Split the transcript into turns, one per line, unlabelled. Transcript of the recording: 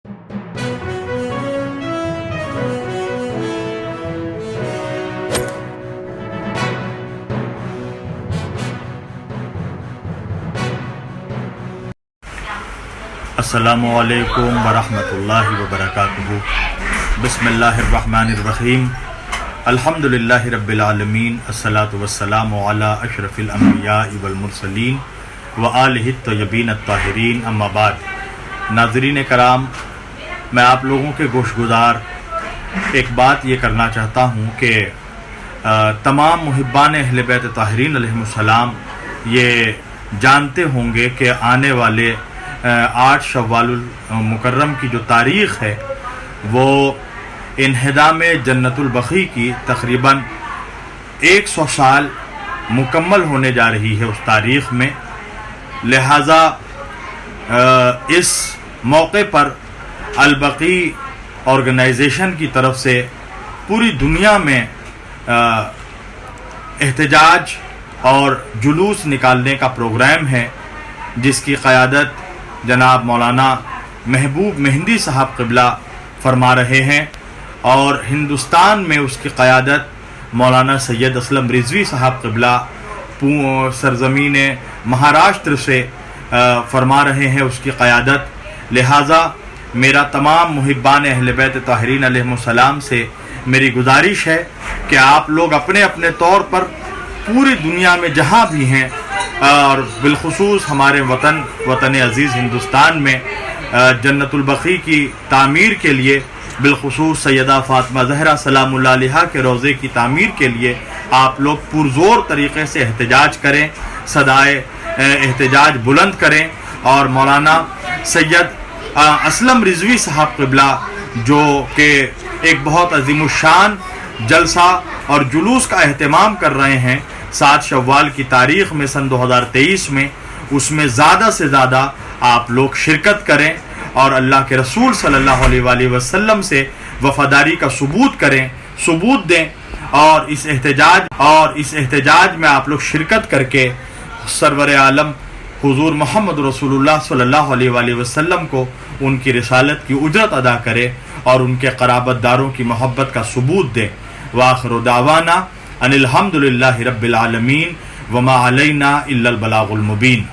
السلام علیکم ورحمۃ اللہ وبرکاتہ۔ بسم اللہ الرحمن الرحیم۔ الحمد للہ رب العالمین، الصلاۃ والسلام علی اشرف الانبیاء والمرسلین وآلہ الطیبین الطاہرین، اما بعد۔ ناظرین کرام، میں آپ لوگوں کے گوش گزار ایک بات یہ کرنا چاہتا ہوں کہ تمام محبان اہل بیت طاہرین علیہم السلام یہ جانتے ہوں گے کہ آنے والے 8 شوال المکرم کی جو تاریخ ہے وہ انہدام جنت البقیع کی تقریباً 100 سال مکمل ہونے جا رہی ہے اس تاریخ میں۔ لہٰذا اس موقع پر البقیع آرگنائزیشن کی طرف سے پوری دنیا میں احتجاج اور جلوس نکالنے کا پروگرام ہے، جس کی قیادت جناب مولانا محبوب مہندی صاحب قبلہ فرما رہے ہیں، اور ہندوستان میں اس کی قیادت مولانا سید اسلم رضوی صاحب قبلہ سرزمین مہاراشٹر سے فرما رہے ہیں اس کی قیادت۔ لہٰذا میرا تمام محبان اہل بیت طاہرین علیہم السلام سے میری گزارش ہے کہ آپ لوگ اپنے اپنے طور پر پوری دنیا میں جہاں بھی ہیں، اور بالخصوص ہمارے وطن عزیز ہندوستان میں جنت البقیع کی تعمیر کے لیے، بالخصوص سیدہ فاطمہ زہرا سلام اللہ علیہا کے روضے کی تعمیر کے لیے آپ لوگ پرزور طریقے سے احتجاج کریں، صدائے احتجاج بلند کریں، اور مولانا سید اسلم رضوی صاحب قبلہ جو کہ ایک بہت عظیم الشان جلسہ اور جلوس کا اہتمام کر رہے ہیں 7 شوال کی تاریخ میں سن 2023 میں، اس میں زیادہ سے زیادہ آپ لوگ شرکت کریں اور اللہ کے رسول صلی اللہ علیہ وآلہ وسلم سے وفاداری کا ثبوت دیں، اور اس احتجاج میں آپ لوگ شرکت کر کے سرور عالم حضور محمد رسول اللہ صلی اللہ علیہ وآلہ وسلم کو ان کی رسالت کی اجرت ادا کرے اور ان کے قرابت داروں کی محبت کا ثبوت دے۔ وآخر دعوانا ان الحمد للہ رب العالمین وما علینا الا البلاغ المبین۔